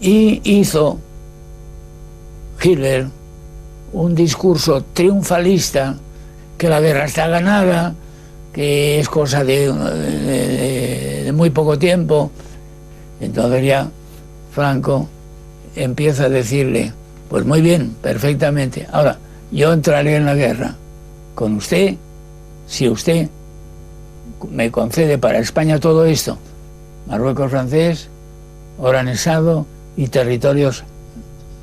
S15: Y hizo Hitler un discurso triunfalista, que la guerra está ganada, que es cosa de muy poco tiempo. Entonces ya Franco empieza a decirle: pues muy bien, perfectamente, ahora yo entraré en la guerra con usted si usted me concede para España todo esto: Marruecos francés, Oranjado y territorios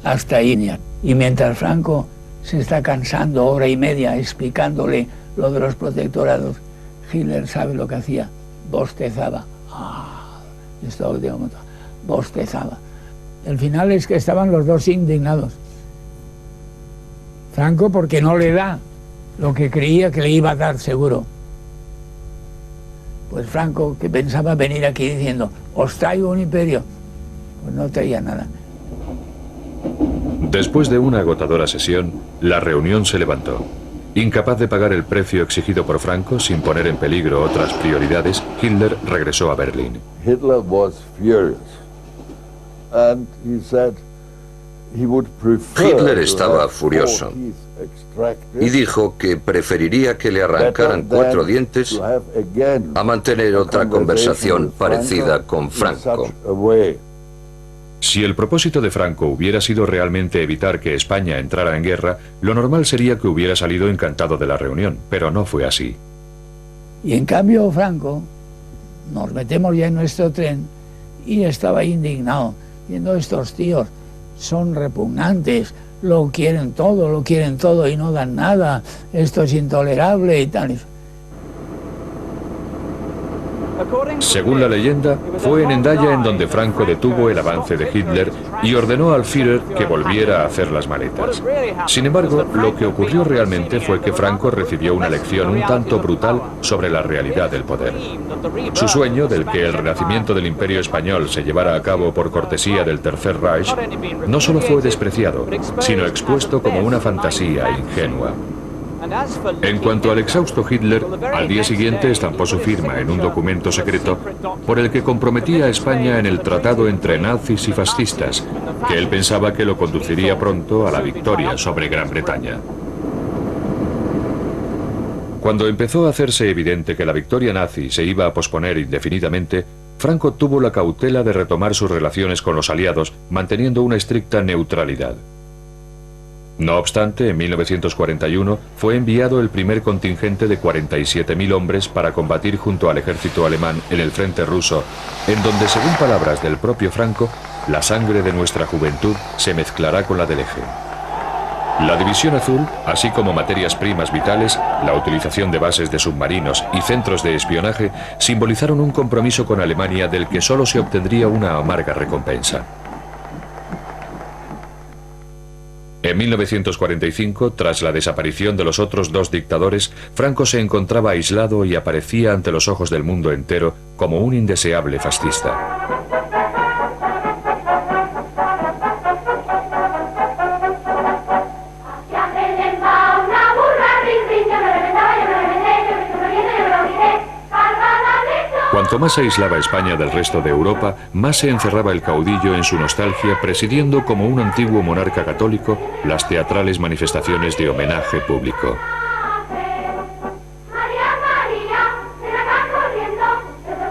S15: hasta Inia. Y mientras Franco se está cansando hora y media explicándole lo de los protectorados, Hitler sabe lo que hacía: bostezaba. Esto último momento, bostezaba. El final es que estaban los dos indignados. Franco porque no le da lo que creía que le iba a dar seguro. Pues Franco, que pensaba venir aquí diciendo: os traigo un imperio, pues no traía nada.
S1: Después de una agotadora sesión, la reunión se levantó. Incapaz de pagar el precio exigido por Franco sin poner en peligro otras prioridades, Hitler regresó a Berlín.
S16: Hitler was furious, and he said he would prefer
S6: Hitler estaba furioso y dijo que preferiría que le arrancaran 4 dientes a mantener otra conversación parecida con Franco.
S1: Si el propósito de Franco hubiera sido realmente evitar que España entrara en guerra, lo normal sería que hubiera salido encantado de la reunión, pero no fue así.
S15: Y en cambio Franco, nos metemos ya en nuestro tren y estaba indignado, viendo: estos tíos son repugnantes, lo quieren todo y no dan nada, esto es intolerable y tal.
S1: Según la leyenda, fue en Hendaya en donde Franco detuvo el avance de Hitler y ordenó al Führer que volviera a hacer las maletas. Sin embargo, lo que ocurrió realmente fue que Franco recibió una lección un tanto brutal sobre la realidad del poder. Su sueño del que el renacimiento del Imperio Español se llevara a cabo por cortesía del Tercer Reich no solo fue despreciado, sino expuesto como una fantasía ingenua. En cuanto al exhausto Hitler, al día siguiente estampó su firma en un documento secreto por el que comprometía a España en el tratado entre nazis y fascistas, que él pensaba que lo conduciría pronto a la victoria sobre Gran Bretaña. Cuando empezó a hacerse evidente que la victoria nazi se iba a posponer indefinidamente, Franco tuvo la cautela de retomar sus relaciones con los aliados, manteniendo una estricta neutralidad. No obstante, en 1941 fue enviado el primer contingente de 47.000 hombres para combatir junto al ejército alemán en el frente ruso, en donde, según palabras del propio Franco, la sangre de nuestra juventud se mezclará con la del eje. La División Azul, así como materias primas vitales, la utilización de bases de submarinos y centros de espionaje, simbolizaron un compromiso con Alemania del que solo se obtendría una amarga recompensa. En 1945, tras la desaparición de los otros dos dictadores, Franco se encontraba aislado y aparecía ante los ojos del mundo entero como un indeseable fascista. Cuanto más se aislaba España del resto de Europa, más se encerraba el caudillo en su nostalgia, presidiendo como un antiguo monarca católico las teatrales manifestaciones de homenaje público.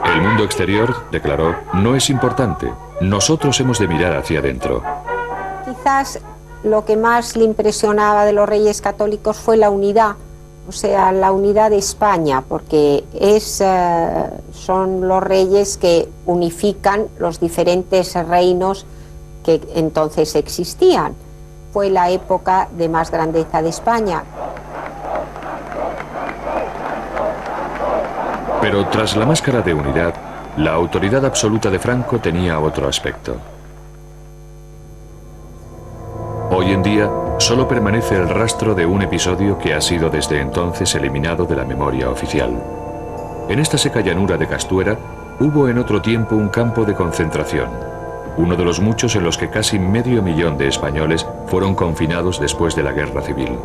S1: El mundo exterior, declaró, no es importante. Nosotros hemos de mirar hacia adentro.
S4: Quizás lo que más le impresionaba de los reyes católicos fue la unidad. O sea, la unidad de España, porque son los reyes que unifican los diferentes reinos que entonces existían. Fue la época de más grandeza de España.
S1: Pero tras la máscara de unidad, la autoridad absoluta de Franco tenía otro aspecto. Hoy en día, solo permanece el rastro de un episodio que ha sido desde entonces eliminado de la memoria oficial. En esta seca llanura de Castuera, hubo en otro tiempo un campo de concentración, uno de los muchos en los que casi 500.000 de españoles fueron confinados después de la Guerra Civil.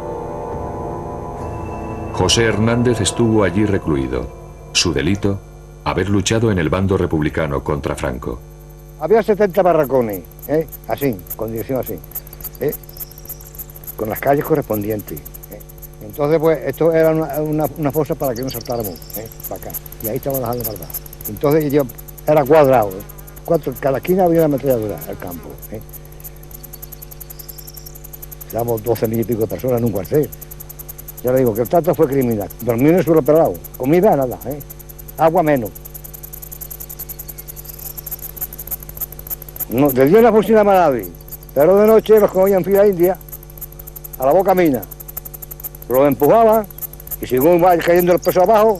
S1: José Hernández estuvo allí recluido. Su delito, haber luchado en el bando republicano contra Franco.
S17: Había 70 barracones, así, con dirección así. Con las calles correspondientes. Entonces, pues, esto era una fosa para que no saltáramos, para acá. Y ahí estaban las armas guardadas. Entonces, era cuadrado. Cada esquina había una ametralladora al campo. Éramos 12.000 y pico de personas en un cuartel. Ya le digo que el trato fue criminal. Dormir en el suelo pelado. Comida, nada. Agua menos. No, de día no funcionaba nadie. Pero de noche los cogían fila india, a la boca mina, los empujaban y según va cayendo el peso abajo,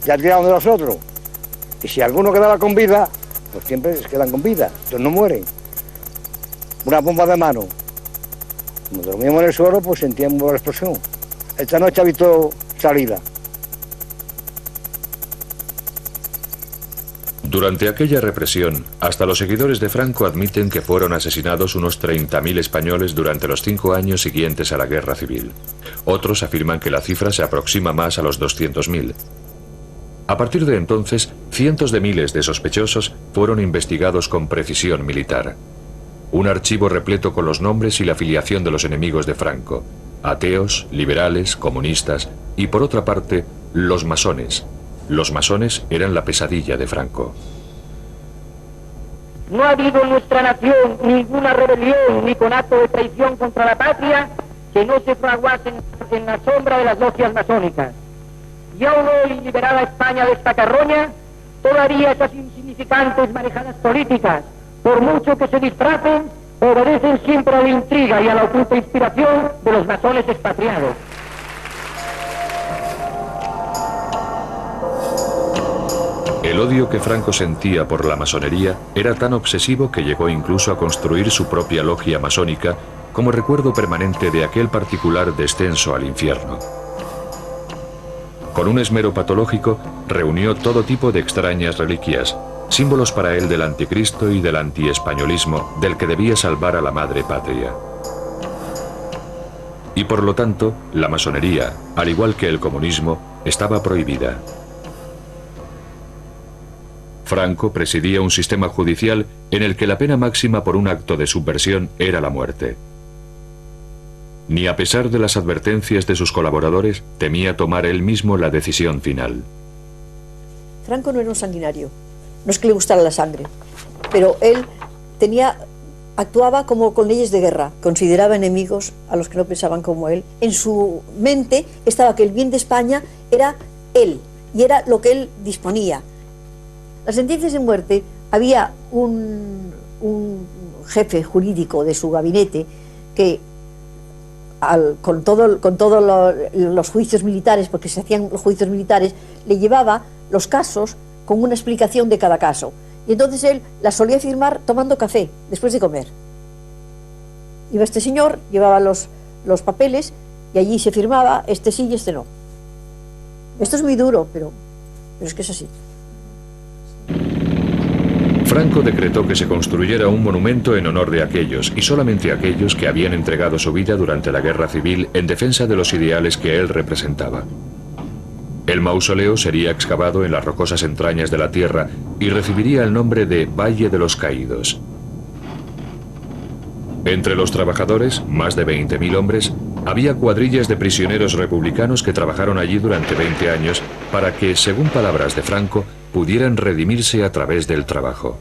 S17: ya tiraban de los otros. Y si alguno quedaba con vida, pues siempre se quedan con vida, entonces no mueren. Una bomba de mano. Como dormíamos en el suelo, pues sentíamos la explosión. Esta noche ha visto salida.
S1: Durante aquella represión, hasta los seguidores de Franco admiten que fueron asesinados unos 30.000 españoles durante los 5 años siguientes a la Guerra Civil. Otros afirman que la cifra se aproxima más a los 200.000. A partir de entonces, cientos de miles de sospechosos fueron investigados con precisión militar. Un archivo repleto con los nombres y la filiación de los enemigos de Franco: ateos, liberales, comunistas y, por otra parte, los masones. Los masones eran la pesadilla de Franco.
S8: No ha habido en nuestra nación ninguna rebelión ni conato de traición contra la patria que no se fraguase en la sombra de las logias masónicas. Y aún hoy, liberada España de esta carroña, todavía esas insignificantes manejadas políticas, por mucho que se disfracen, obedecen siempre a la intriga y a la oculta inspiración de los masones expatriados.
S1: El odio que Franco sentía por la masonería era tan obsesivo que llegó incluso a construir su propia logia masónica como recuerdo permanente de aquel particular descenso al infierno. Con un esmero patológico, reunió todo tipo de extrañas reliquias, símbolos para él del anticristo y del antiespañolismo del que debía salvar a la madre patria. Y por lo tanto, la masonería, al igual que el comunismo, estaba prohibida. Franco presidía un sistema judicial en el que la pena máxima por un acto de subversión era la muerte. Ni a pesar de las advertencias de sus colaboradores, temía tomar él mismo la decisión final.
S7: Franco no era un sanguinario, no es que le gustara la sangre, pero él actuaba como con leyes de guerra, consideraba enemigos a los que no pensaban como él. En su mente estaba que el bien de España era él, y era lo que él disponía. Las sentencias de muerte, había un jefe jurídico de su gabinete que con todos los juicios militares, porque se hacían los juicios militares, le llevaba los casos con una explicación de cada caso. Y entonces él las solía firmar tomando café, después de comer. Iba este señor, llevaba los papeles y allí se firmaba, este sí y este no. Esto es muy duro, pero es que es así.
S1: Franco decretó que se construyera un monumento en honor de aquellos, y solamente aquellos que habían entregado su vida durante la guerra civil en defensa de los ideales que él representaba. El mausoleo sería excavado en las rocosas entrañas de la tierra y recibiría el nombre de Valle de los Caídos. Entre los trabajadores, más de 20.000 hombres, había cuadrillas de prisioneros republicanos que trabajaron allí durante 20 años para que, según palabras de Franco, pudieran redimirse a través del trabajo.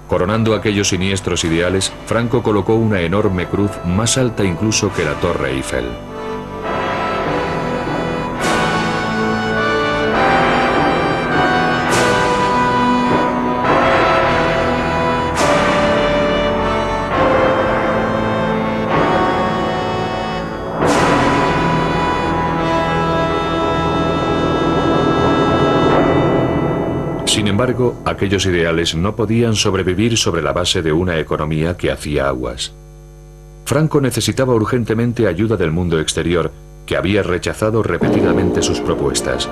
S1: Coronando aquellos siniestros ideales, Franco colocó una enorme cruz más alta incluso que la Torre Eiffel. Sin embargo, aquellos ideales no podían sobrevivir sobre la base de una economía que hacía aguas. Franco necesitaba urgentemente ayuda del mundo exterior, que había rechazado repetidamente sus propuestas.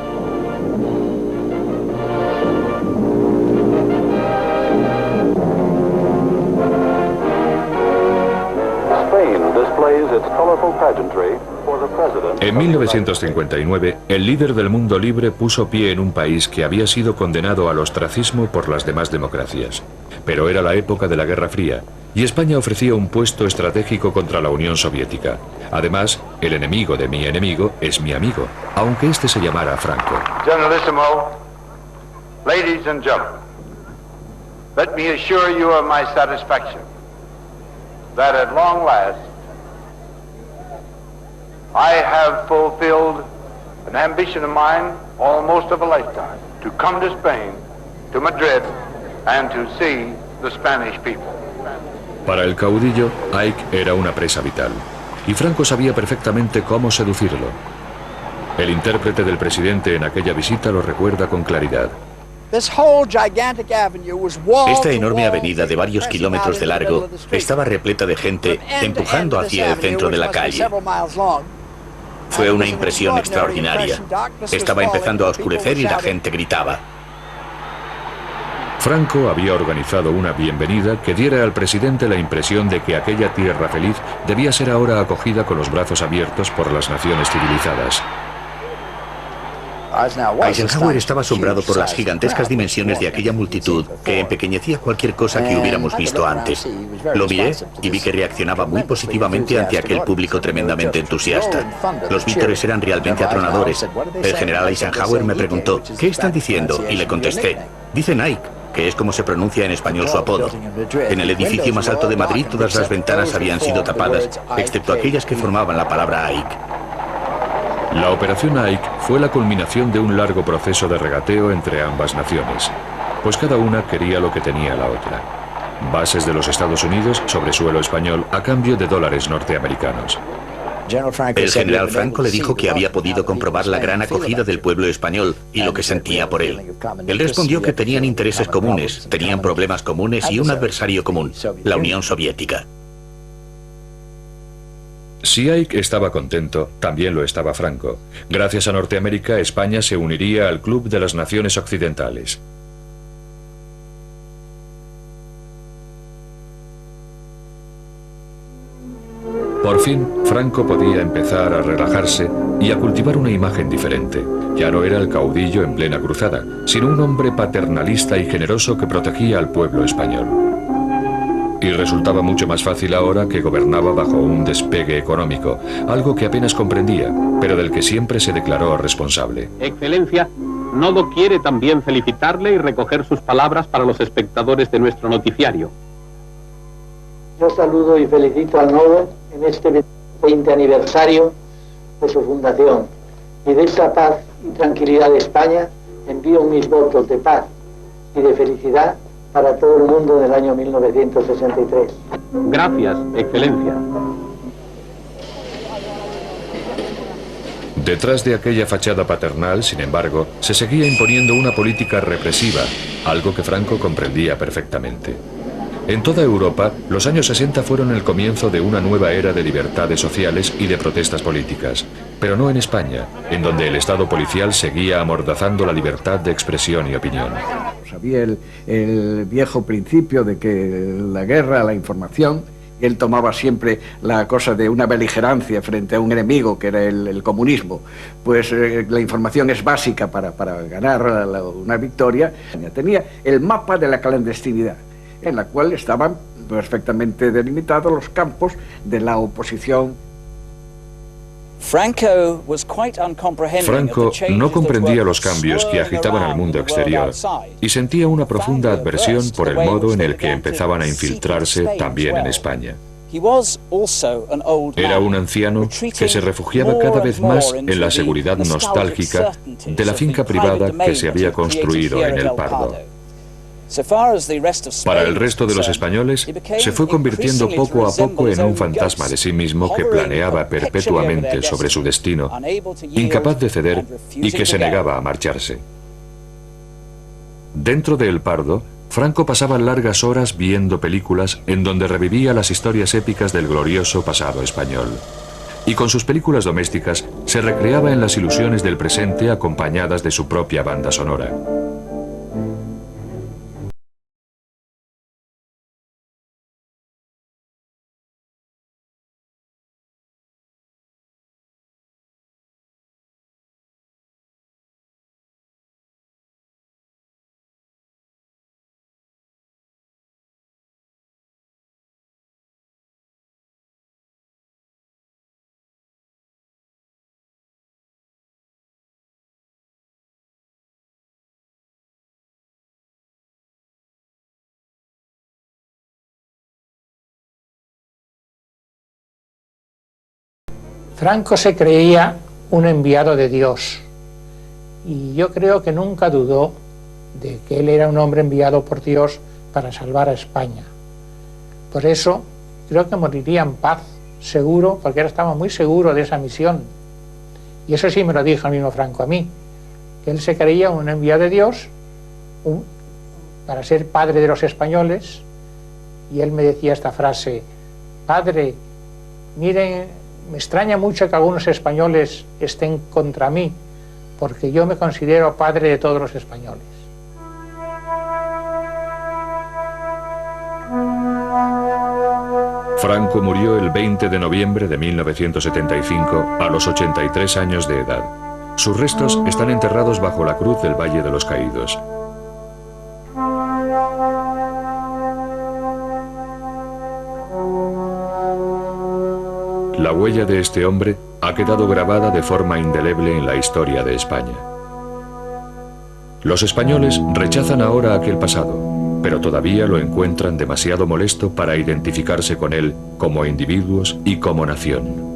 S1: En 1959, el líder del mundo libre puso pie en un país que había sido condenado al ostracismo por las demás democracias. Pero era la época de la Guerra Fría, y España ofrecía un puesto estratégico contra la Unión Soviética. Además, el enemigo de mi enemigo es mi amigo, aunque este se llamara Franco.
S18: Generalissimo, ladies and gentlemen, let me assure you of my satisfaction that at long last I have fulfilled an ambition of mine almost of a lifetime, to come to Spain, to Madrid, and to see the Spanish people.
S1: Para el caudillo, Ike era una presa vital, y Franco sabía perfectamente cómo seducirlo. El intérprete del presidente en aquella visita lo recuerda con claridad.
S5: Esta enorme avenida de varios kilómetros de largo estaba repleta de gente empujando hacia el centro de la calle. Fue una impresión extraordinaria. Estaba empezando a oscurecer y la gente gritaba.
S1: Franco había organizado una bienvenida que diera al presidente la impresión de que aquella tierra feliz debía ser ahora acogida con los brazos abiertos por las naciones civilizadas.
S5: Eisenhower estaba asombrado por las gigantescas dimensiones de aquella multitud que empequeñecía cualquier cosa que hubiéramos visto antes. Lo miré y vi que reaccionaba muy positivamente ante aquel público tremendamente entusiasta. Los vítores eran realmente atronadores. El general Eisenhower me preguntó, ¿qué están diciendo? Y le contesté, dicen Ike, que es como se pronuncia en español su apodo. En el edificio más alto de Madrid todas las ventanas habían sido tapadas, excepto aquellas que formaban la palabra Ike.
S1: La operación Ike fue la culminación de un largo proceso de regateo entre ambas naciones, pues cada una quería lo que tenía la otra: bases de los Estados Unidos sobre suelo español a cambio de dólares norteamericanos.
S5: El general Franco le dijo que había podido comprobar la gran acogida del pueblo español y lo que sentía por él. Él respondió que tenían intereses comunes, tenían problemas comunes y un adversario común, la Unión Soviética.
S1: Si Ike estaba contento, también lo estaba Franco. Gracias a Norteamérica, España se uniría al Club de las Naciones Occidentales. Por fin, Franco podía empezar a relajarse y a cultivar una imagen diferente. Ya no era el caudillo en plena cruzada, sino un hombre paternalista y generoso que protegía al pueblo español. Y resultaba mucho más fácil ahora que gobernaba bajo un despegue económico, algo que apenas comprendía, pero del que siempre se declaró responsable.
S19: Excelencia, Nodo quiere también felicitarle y recoger sus palabras para los espectadores de nuestro noticiario.
S20: Yo saludo y felicito al Nodo en este 20 aniversario de su fundación, y de esta paz y tranquilidad de España envío mis votos de paz y de felicidad para todo el mundo del año 1963.
S19: Gracias, Excelencia.
S1: Detrás de aquella fachada paternal, sin embargo, se seguía imponiendo una política represiva, algo que Franco comprendía perfectamente. En toda Europa, los años 60 fueron el comienzo de una nueva era de libertades sociales y de protestas políticas, pero no en España, en donde el Estado policial seguía amordazando la libertad de expresión y opinión.
S21: Había el viejo principio de que la guerra, la información, él tomaba siempre la cosa de una beligerancia frente a un enemigo, que era el comunismo. Pues la información es básica para ganar una victoria. Tenía el mapa de la clandestinidad, en la cual estaban perfectamente delimitados los campos de la oposición.
S1: Franco no comprendía los cambios que agitaban al mundo exterior y sentía una profunda adversión por el modo en el que empezaban a infiltrarse también en España. Era un anciano que se refugiaba cada vez más en la seguridad nostálgica de la finca privada que se había construido en El Pardo. Para el resto de los españoles, se fue convirtiendo poco a poco en un fantasma de sí mismo que planeaba perpetuamente sobre su destino, incapaz de ceder y que se negaba a marcharse. Dentro de El Pardo, Franco pasaba largas horas viendo películas en donde revivía las historias épicas del glorioso pasado español. Y con sus películas domésticas se recreaba en las ilusiones del presente acompañadas de su propia banda sonora.
S14: Franco se creía un enviado de Dios y yo creo que nunca dudó de que él era un hombre enviado por Dios para salvar a España. Por eso creo que moriría en paz, seguro, porque él estaba muy seguro de esa misión. Y eso sí me lo dijo el mismo Franco a mí, que él se creía un enviado de Dios para ser padre de los españoles, y él me decía esta frase: padre, miren, me extraña mucho que algunos españoles estén contra mí, porque yo me considero padre de todos los españoles.
S1: Franco murió el 20 de noviembre de 1975 a los 83 años de edad. Sus restos están enterrados bajo la cruz del Valle de los Caídos. La huella de este hombre ha quedado grabada de forma indeleble en la historia de España. Los españoles rechazan ahora aquel pasado, pero todavía lo encuentran demasiado molesto para identificarse con él como individuos y como nación.